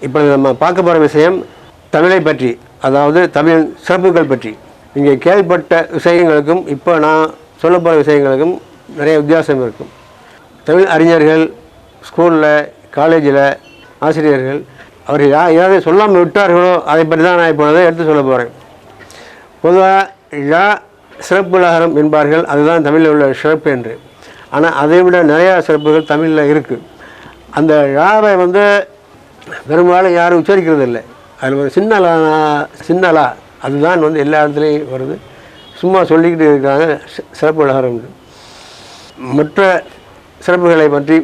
இப்போ நம்ம பார்க்க போகிற விஷயம் தமிழை பற்றி, அதாவது தமிழ் சிறப்புகள் பற்றி. நீங்கள் கேள்விப்பட்ட விஷயங்களுக்கும் இப்போ நான் சொல்ல போகிற விஷயங்களுக்கும் நிறைய வித்தியாசம் இருக்கும். தமிழ் அறிஞர்கள், ஸ்கூலில், காலேஜில் ஆசிரியர்கள் அவர்கள் ஏதாவது சொல்லாமல் விட்டார்களோ அதை பற்றி தான் நான் இப்போ எடுத்து சொல்ல போகிறேன். பொதுவாக சிறப்பு லகரம் என்பார்கள், அதுதான் தமிழில் உள்ள சிறப்பு என்று. ஆனால் அதை விட நிறையா சிறப்புகள் தமிழில் இருக்குது. அந்த ழாவை பெரும்பாலும் யாரும் உச்சரிக்கிறது இல்லை. அதில் ஒரு சின்னலா அதுதான் எல்லா இடத்துலையும் வருது. சும்மா சொல்லிக்கிட்டு இருக்கிறாங்க சிறப்பு லகரம். மற்ற சிறப்புகளை பற்றி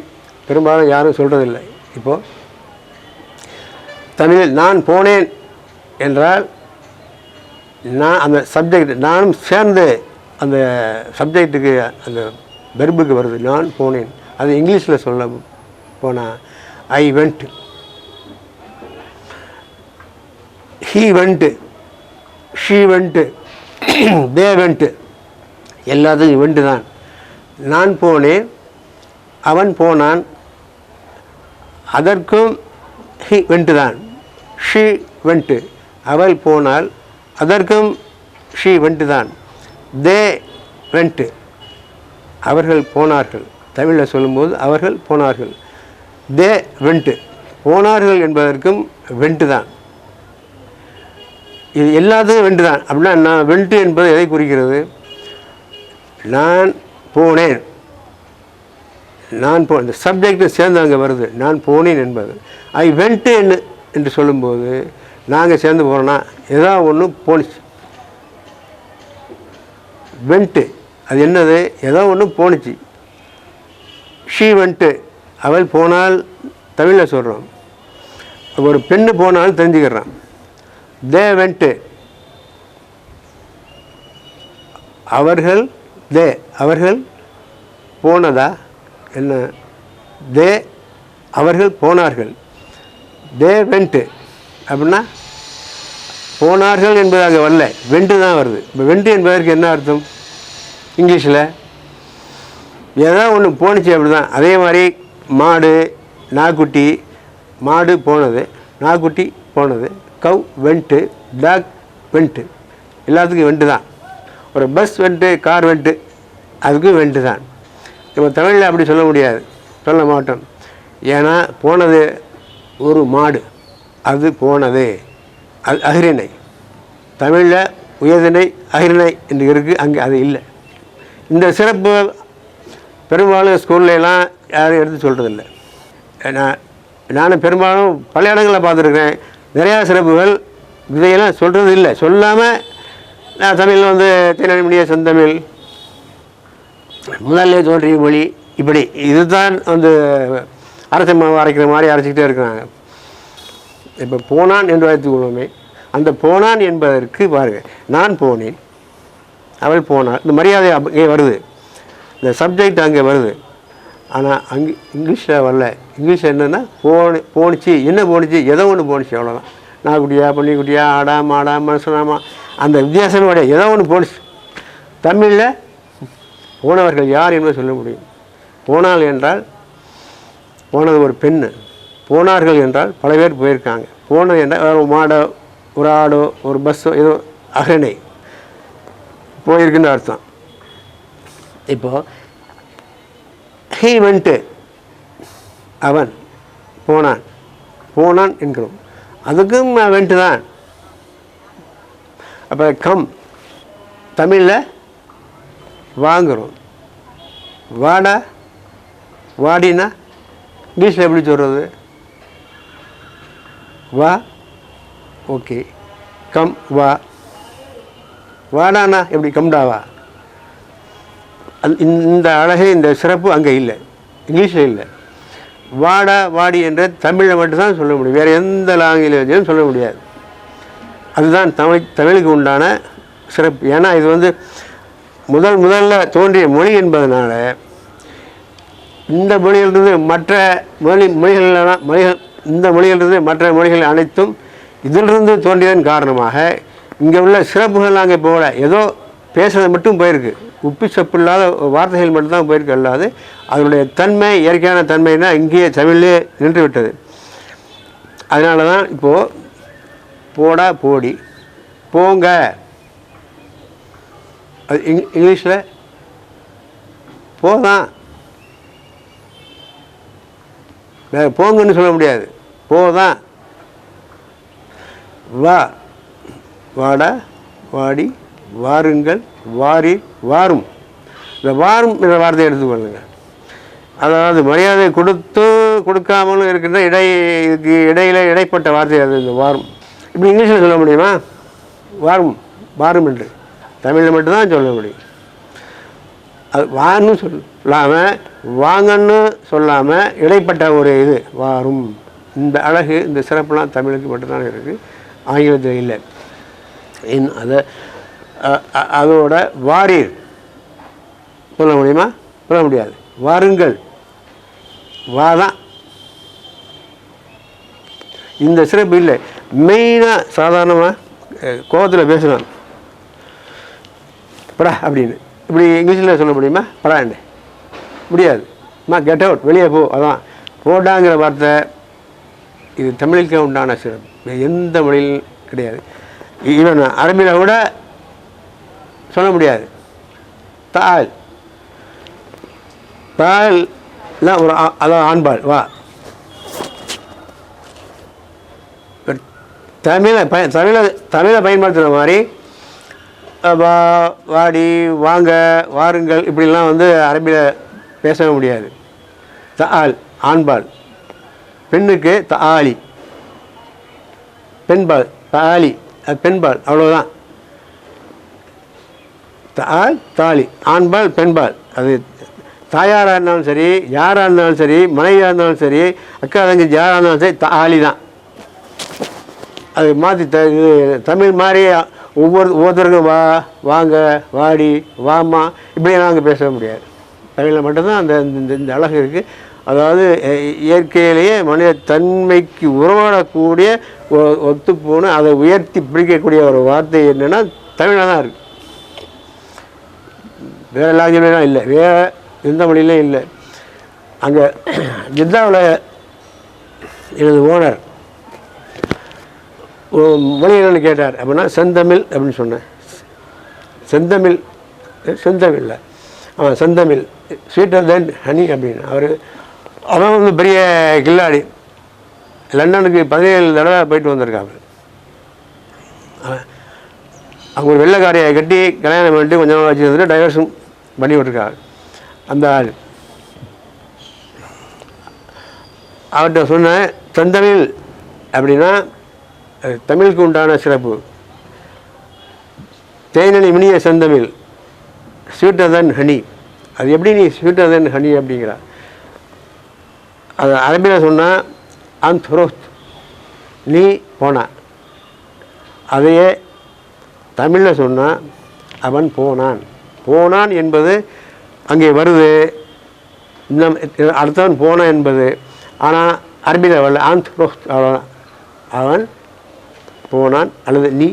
பெரும்பாலும் யாரும் சொல்கிறதில்லை. இப்போது தமிழில் நான் போனேன் என்றால் நான் அந்த சப்ஜெக்ட் நானும் சேர்ந்து அந்த சப்ஜெக்டுக்கு அந்த வெர்புக்கு வருது. நான் போனேன். அது இங்கிலீஷில் சொல்ல போனால் I went, he went, she went, they went, எல்லாத்துக்கும் வெண்ட் தான். நான் போனேன், அவன் போனான், அதற்கும் ஹீ வெண்ட் தான். ஷீ வெண்ட், அவள் போனாள், அதற்கும் ஷீ வெண்ட் தான். தே வெண்ட், அவர்கள் போனார்கள். தமிழில் சொல்லும்போது அவர்கள் போனார்கள். தே வெண்ட், போனார்கள் என்பதற்கும் வெண்ட் தான். இது எல்லாத்துக்கும் வெண்ட் தான். அப்படின்னா நான் வெண்ட் என்பது எதை குறிக்கிறது? நான் போனேன், நான் இந்த சப்ஜெக்டு சேர்ந்து அங்கே வருது. நான் போனேன் என்பது. ஐ வெண்ட் என்று சொல்லும்போது நாங்கள் சேர்ந்து போகிறோன்னா ஏதாவது ஒன்று போணுச்சு. வெண்ட்டு அது என்னது? ஏதோ ஒன்று போணுச்சு. ஷீ வெண்ட்டு, அவள் போனால் தமிழில் சொல்கிறோம். ஒரு பெண்ணு போனாலும் தெரிஞ்சுக்கிறான். தே வெண்ட்டு, அவர்கள், தே அவர்கள் போனதா என்ன? தே அவர்கள் போனார்கள். தே வெண்ட்டு அப்படின்னா போனார்கள் என்பதாக வரல, வெண்டு தான் வருது. இப்போ வெண்டு என்பதற்கு என்ன அர்த்தம் இங்கிலீஷில்? ஏதோ ஒன்று போணுச்சு அப்படி தான். அதே மாதிரி மாடு, நாய்க்குட்டி, மாடு போனது, நாய்க்குட்டி போனது, கவ் வெண்ட்டு, டாக் வெண்ட்டு, எல்லாத்துக்கும் வெண்டு தான். ஒரு பஸ் வெண்ட்டு, கார் வெண்ட்டு, அதுக்கும் வெண்டு தான். நம்ம தமிழில் அப்படி சொல்ல முடியாது, சொல்ல மாட்டோம். ஏன்னா போனது ஒரு மாடு, அது போனது, அது அகிரிணை. தமிழில் உயர்திணை அகிரிணை என்று இருக்குது, அங்கே அது இல்லை. இந்த சிறப்பு பெரும்பாலும் ஸ்கூல்லலாம் யாரும் எடுத்து சொல்கிறதில்லை. நானும் பெரும்பாலும் பல இடங்களில் பார்த்துருக்கேன். நிறையா சிறப்புகள் இதையெல்லாம் சொல்கிறது இல்லை. சொல்லாமல் நான் தமிழில் தினமணிய செந்தமிழ், முதல்ல தோன்றிய மொழி, இப்படி இதுதான் அரைச்ச மாவு அரைக்கிற மாதிரி அரைச்சிக்கிட்டே இருக்கிறாங்க. இப்போ போனான் என்று வைத்துக்கொள்வோமே, அந்த போனான் என்பதற்கு பாருங்கள், நான் போனேன், அவள் போனாள், இந்த மரியாதை அங்கே வருது, இந்த சப்ஜெக்ட் அங்கே வருது. ஆனால் அங்கே இங்கிலீஷில் வரல. இங்கிலீஷில் என்னென்னா போணுச்சு, என்ன போணுச்சு, ஏதோ ஒன்று போணுச்சு, அவ்வளோதான். நாய்க்குட்டியா, பன்னிக்குட்டியா, ஆடா மாடா மனுஷனாமா, அந்த வித்தியாசமே கிடையாது, ஏதோ ஒன்று போணுச்சு. தமிழில் போனவர்கள் யார் என்பதை சொல்ல முடியும். போனாள் என்றால் போனது ஒரு பெண்ணு, போனார்கள் என்றால் பல பேர் போயிருக்காங்க. போனது என்றால் ஒரு மாடோ, ஒரு ஆடோ, ஒரு பஸ்ஸோ, ஏதோ அகனை போயிருக்குன்னு அர்த்தம். இப்போது ஹீ வெண்ட்டு, அவன் போனான், போனான் என்கிறோம், அதுக்கும் வெண்ட்டு தான். அப்போ கம் தமிழில் வாங்குகிறோம். வாடா, வாடினா இங்கிலீஷில் எப்படி சொல்கிறது? வா, ஓகே, கம் வா. வாடானா எப்படி? கம்டாவா. இந்த அழகே, இந்த சிறப்பு அங்கே இல்லை, இங்கிலீஷில் இல்லை. வாடா வாடி என்ற தமிழில் மட்டும்தான் சொல்ல முடியும், வேறு எந்த லாங்குவேஜையும் சொல்ல முடியாது. அதுதான் தமிழுக்கு உண்டான சிறப்பு. ஏன்னா இது முதல்ல தோன்றிய மொழி என்பதனால இந்த மொழியிலிருந்து மற்ற மொழிகள் இந்த மொழியிலிருந்து மற்ற மொழிகள் அனைத்தும் இதிலிருந்து தோன்றியதன் காரணமாக இங்கே உள்ள சிறப்புகள் அங்கே போகல. ஏதோ பேசுகிறது மட்டும் போயிருக்கு, உப்பு சப்பு இல்லாத வார்த்தைகள் மட்டும்தான் போயிருக்கு. அல்லாது அதனுடைய தன்மை, இயற்கையான தன்மைனா இங்கேயே தமிழ்லேயே நின்று விட்டது. அதனால தான் இப்போது போடா போடி போங்க, அது இங்கிலீஷில் போதான், போங்கன்னு சொல்ல முடியாது, போதான். வா, வாடா, வாடி, வாருங்கள், வாரி, வாரும். இந்த வாரும் என்ற வார்த்தையை எடுத்துக்கொள்ளுங்க. அதாவது மரியாதை கொடுக்காமலும் இருக்கின்ற இதுக்கு இடைப்பட்ட வார்த்தை அது இந்த வாரும். இப்படி இங்கிலீஷில் சொல்ல முடியுமா? வாரும், வாரும் என்று தமிழில் மட்டும்தான் சொல்ல முடியும். அது வான்னு சொல்லாமல் வாங்கன்னு சொல்லாமல் இடைப்பட்ட ஒரு இது வாரும். இந்த அழகு, இந்த சிறப்புலாம் தமிழுக்கு மட்டும்தான் இருக்குது, ஆங்கிலத்தில் இல்லை. அதோட வாரீர் சொல்ல முடியுமா? சொல்ல முடியாது. வாருங்கள், வாதான். இந்த சிறப்பு இல்லை. மெயினாக சாதாரணமாக கோபத்தில் பேசணும், படா அப்படின்னு. இப்படி இங்கிலீஷில் சொல்ல முடியுமா? படாண்டு முடியாது. கெட் அவுட், வெளியே போ. அதான் போடாங்கிற வார்த்தை இது தமிழுக்கு உண்டான சிறப்பு, எந்த மொழியிலும் கிடையாது. ஈவன் அரபியில் கூட சொல்ல முடியாது. தால், தால்லாம் ஒரு அதான் ஆண்பால். வா, தமிழை பயன்படுத்துகிற மாதிரி வா, வாடி, வாங்க, வாருங்கள் இப்படிலாம் அரபியில் பேசவே முடியாது. தால் ஆண்பால், பெண்ணுக்கு தாலி, பெண்பால் தாலி, அது பெண்பால், அவ்வளோதான். தால் தாலி, ஆண்பால் பெண்பால். அது தாயாராக இருந்தாலும் சரி, யாராக இருந்தாலும் சரி, மனைவியாக இருந்தாலும் சரி, அக்கா தங்கச்சி யாராக இருந்தாலும் சரி, தாலி தான். அது மாற்றி இது தமிழ் மாதிரி ஒவ்வொருத்தருக்கும் வா, வாங்க, வாடி, வாமா இப்படியெல்லாம் அங்கே பேச முடியாது. தமிழில் மட்டும்தான் இந்த அழகு இருக்குது. அதாவது இயற்கையிலேயே மனித தன்மைக்கு உறவாடக்கூடிய ஒத்துப்போன அதை உயர்த்தி பிடிக்கக்கூடிய ஒரு வார்த்தை என்னென்னா தமிழில் தான் இருக்குது. வேறு லாங்குவேஜ்லாம் இல்லை, வேறு எந்த மொழியிலும் இல்லை. அங்கே ஜித்தாவில் எனது ஓனர் மொழி என்னென்னு கேட்டார். அப்படின்னா செந்தமிழ் அப்படின்னு சொன்னேன். செந்தமிழ், செந்தமிழில் அவன் செந்தமிழ், ஸ்வீட்டர் தென் ஹனி அப்படின்னு. அவன் பெரிய கில்லாடி, லண்டனுக்கு 17 தடவை போயிட்டு வந்திருக்காங்க. அவங்க ஒரு வெள்ளைக்காரையை கட்டி கல்யாணம் பண்ணிட்டு கொஞ்சம் நாள் வச்சு வந்துட்டு டைவர்ஸும் பண்ணி விட்டுருக்காங்க. அந்த ஆள் அவர்கிட்ட சொன்னேன், செந்தமிழ் அப்படின்னா தமிழுக்கு உண்டான சிறப்பு. தேனி மினிய செந்தமிழ், ஸ்வீட்டர் தென் ஹனி. அது எப்படி நீ ஸ்வீட்டர் தென் ஹனி அப்படிங்கிறா? அது அரபியில் சொன்னால் அந்த்ரோத், நீ போனா. அதையே தமிழில் சொன்னால் அவன் போனான். போனான் என்பது அங்கே வருது, இன்னும் அடுத்தவன் போனான் என்பது. ஆனால் அரபியில் வரல, அந்த்ரோத், அவ்வளோதான். அவன் போனான் அல்லது நீ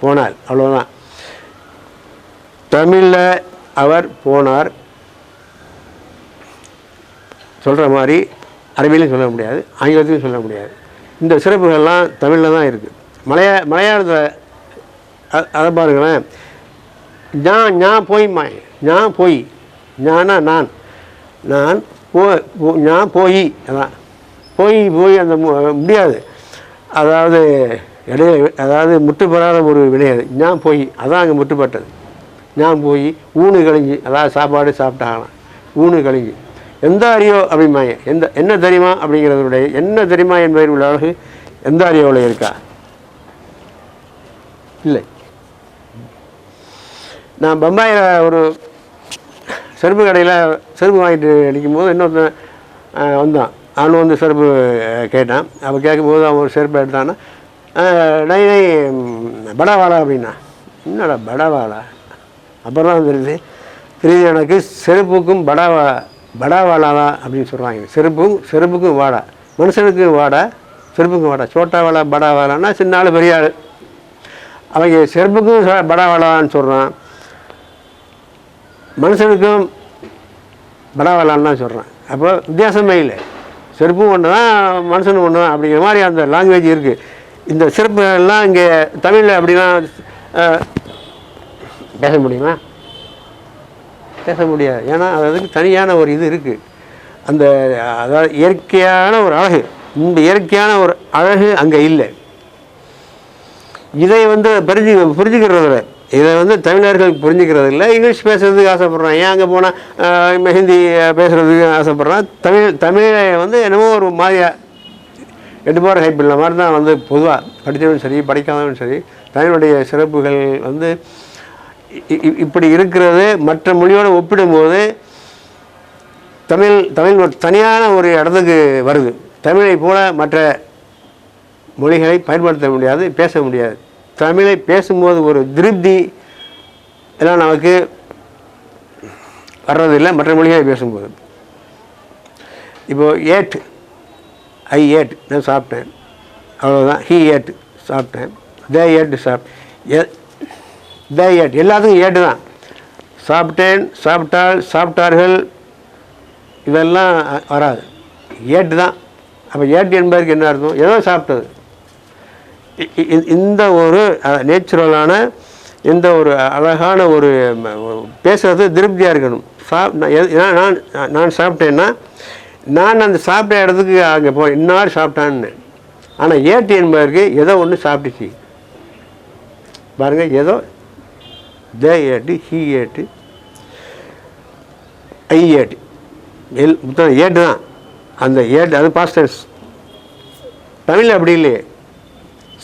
போனாள், அவ்வளோதான். தமிழில் அவர் போனார் சொல்கிற மாதிரி அரபிலையும் சொல்ல முடியாது, ஆங்கிலத்திலையும் சொல்ல முடியாது. இந்த சிறப்புகள்லாம் தமிழில் தான் இருக்குது. மலையாளத்தில் அதை பாருங்களேன். ஞான் போய்மாய், ஞான் போய், ஞானா நான், நான் ஞான் போய், அதான் போய் அந்த முடியாது. அதாவது அதாவது முட்டுப்படாத ஒரு வினையாது. ஞான் போய், அதான் அங்கே முட்டுப்பட்டது. ஞான் போய் ஊனு கழிஞ்சி, அதாவது சாப்பாடு சாப்பிட்டாங்களாம், ஊனு கழிஞ்சி. எந்த அறியோ அப்படிம்பாங்க. என்ன தெரியுமா அப்படிங்கிறதுடைய என்ன தெரியுமா என்பதில் உள்ள அழகு எந்த அறியோவில் இருக்கா? இல்லை. நான் பம்பாயில் ஒரு செருப்பு கடையில் செருப்பு வாங்கிட்டு அடிக்கும்போது இன்னொருத்தன் வந்தான். அவனு செருப்பு கேட்டான். அப்போ கேட்கும்போது அவன் ஒரு செருப்பு எடுத்தான்னா, நை படாவாளா அப்படின்னா. என்னடா படாவாளா? அப்புறம் தான் தெரியுது எனக்கு செருப்புக்கும் படாவாளா அப்படின்னு சொல்கிறாங்க. செருப்புக்கும் வாடா, மனுஷனுக்கு வாடா, செருப்புக்கும் வாடா. சோட்டாவாளா படாவாளான்னா சின்ன ஆள் பெரிய ஆள். அவங்க செருப்புக்கும் படாவாளான்னு சொல்கிறான், மனுஷனுக்கும் படாவாளான்னு தான் சொல்கிறான். அப்போ வித்தியாசமே இல்லை. செருப்பும் ஒன்று தான், மனுஷனும் ஒன்று தான் அப்படிங்கிற மாதிரி அந்த லாங்குவேஜ் இருக்குது. இந்த சிறப்புகள்லாம் இங்கே தமிழில் அப்படின்னா பேச முடியுமா? பேச முடியாது. ஏன்னா அதுக்கு தனியான ஒரு இது இருக்குது. அந்த அதாவது இயற்கையான ஒரு அழகு, இந்த இயற்கையான ஒரு அழகு அங்கே இல்லை. இதை புரிஞ்சுக்கிறதில்ல. இதை தமிழர்கள் புரிஞ்சுக்கிறது இல்லை. இங்கிலீஷ் பேசுகிறதுக்கு ஆசைப்பட்றான். ஏன் அங்கே போனால் ஹிந்தி பேசுகிறதுக்கு ஆசைப்பட்றான். தமிழை என்னமோ ஒரு மாதிரியாக எட்டு போகிற ஹைப் இல்லை மாதிரி தான் பொதுவாக படித்தவன் சரி படிக்காதவன் சரி தமிழுடைய சிறப்புகள் இப்படி இருக்கிறது. மற்ற மொழியோடு ஒப்பிடும்போது தமிழ் தனியான ஒரு இடத்துக்கு வருது. தமிழை போல மற்ற மொழிகளை பயன்படுத்த முடியாது, பேச முடியாது. தமிழை பேசும்போது ஒரு திருப்தி எல்லாம் நமக்கு வர்றதில்லை மற்ற மொழிகளை பேசும்போது. இப்போது ஏட், ஐ ஏட், நான் சாப்பிட்டேன், அவ்வளோதான். ஹீ ஏட், சாப்பிட்டேன். தே ஏட், தே ஏட், எல்லாத்துக்கும் ஏட்டு தான். சாப்பிட்டேன், சாப்பிட்டால், சாப்பிட்டார்கள், இதெல்லாம் வராது. ஏட்டு தான். அப்போ ஏட்டு என்பதற்கு என்ன அர்த்தம்? ஏதோ சாப்பிட்டது. இந்த ஒரு நேச்சுரலான, இந்த ஒரு அழகான ஒரு பேசுகிறது திருப்தியாக இருக்கணும். நான் சாப்பிட்டேன்னா நான் அந்த சாப்பிட்ட இடத்துக்கு அங்கே இன்னார் சாப்பிட்டான்னு. ஆனால் ஏட்டு என்பதற்கு ஏதோ ஒன்று சாப்பிட்டுச்சு பாருங்கள். ஏதோ தே ஏட்டு, ஹீ ஏட்டு, ஐ ஏட்டு, மொத்தம் ஏட்டு தான். அந்த ஏட்டு அது பாஸ்ட் டென்ஸ். தமிழ் அப்படி இல்லையே.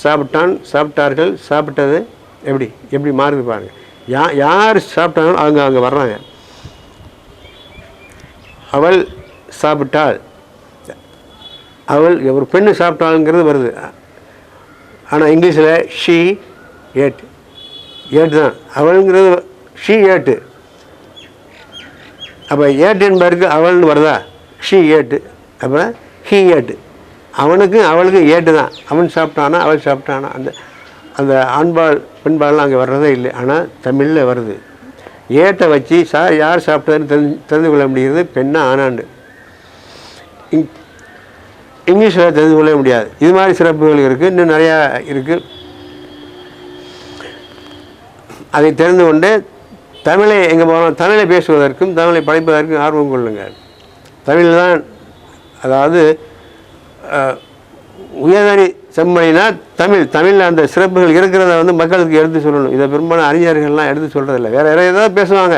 சாப்பிட்டான், சாப்பிட்டார்கள், சாப்பிட்டது எப்படி மாறுது பாருங்கள். யார் சாப்பிட்டாங்களோ அங்கே வர்றாங்க. அவள் சாப்பிட்டாள், அவள் ஒரு பெண்ணு சாப்பிட்டாளுங்கிறது வருது. ஆனால் இங்கிலீஷில் ஷீ ஏட், ஏட்டு தான். அவளுங்கிறது ஷீ ஏட்டு. அப்போ ஏட்டு என்பதற்கு அவள்னு வருதா? ஷீ ஏட்டு. அப்புறம் ஹீ ஏட்டு. அவனுக்கும் அவளுக்கும் ஏட்டு தான். அவன் சாப்பிட்டானா, அவள் சாப்பிட்டானா, அந்த ஆண்பால் பெண்பால்லாம் அங்கே வர்றதே இல்லை. ஆனால் தமிழில் வருது. ஏட்டை வச்சு யார் சாப்பிட்டதுன்னு தெரிந்து கொள்ள முடிகிறது, பெண்ணா ஆனாண்டு. இங்கிலீஷில் தெரிந்து கொள்ள முடியாது. இது மாதிரி சிறப்புகள் இருக்குது, இன்னும் நிறையா இருக்குது. அதை தெரிந்து கொண்டு தமிழை எங்கே போகணும், தமிழை பேசுவதற்கும் தமிழை படிப்பதற்கும் ஆர்வம் கொள்ளுங்கள். தமிழ் தான், அதாவது உயர்தனி செம்மொழினா தமிழில் அந்த சிறப்புகள் இருக்கிறத மக்களுக்கு எடுத்து சொல்லணும். இதை பெரும்பாலும் அறிஞர்கள்லாம் எடுத்து சொல்கிறதில்ல. வேறு ஏதாவது பேசுவாங்க.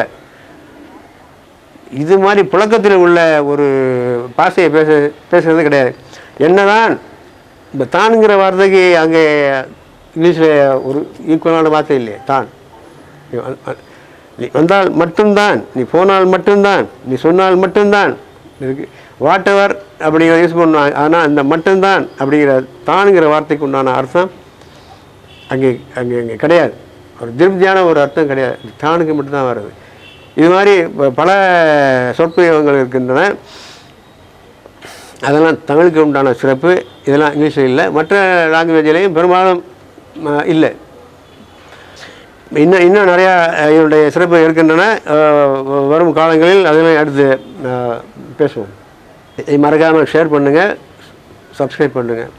இது மாதிரி புழக்கத்தில் உள்ள ஒரு பாஷையை பேசுகிறது கிடையாது. என்னதான் இந்த தான்ங்கிற வார்த்தைக்கு அங்கே இங்கிலீஷில் ஒரு ஈக்குவலான வார்த்தை இல்லையே. தான், நீ வந்தால் மட்டும்தான், நீ போனால் மட்டும்தான், நீ சொன்னால் மட்டும்தான் இருக்கு. வாட் எவர் அப்படிங்கிற யூஸ் பண்ணுவாங்க. ஆனால் அந்த மட்டும்தான் அப்படிங்கிற தான்ங்கிற வார்த்தைக்கு உண்டான அர்த்தம் அங்கே கிடையாது. ஒரு திருப்தியான ஒரு அர்த்தம் கிடையாது. தானுக்கு மட்டும்தான் வருது. இது மாதிரி பல சொற்பிரயோகங்கள் இருக்கின்றன. அதெல்லாம் தமிழுக்கு உண்டான சிறப்பு. இதெல்லாம் இங்கிலீஷில் இல்லை, மற்ற லாங்குவேஜ்லேயும் பெரும்பாலும் இல்லை. இன்னும் நிறையா இதனுடைய சிறப்பு இருக்கின்றன. வரும் காலங்களில் அதெல்லாம் அடுத்து பேசுவோம். இதை மறக்காமல் ஷேர் பண்ணுங்கள், சப்ஸ்கிரைப் பண்ணுங்கள்.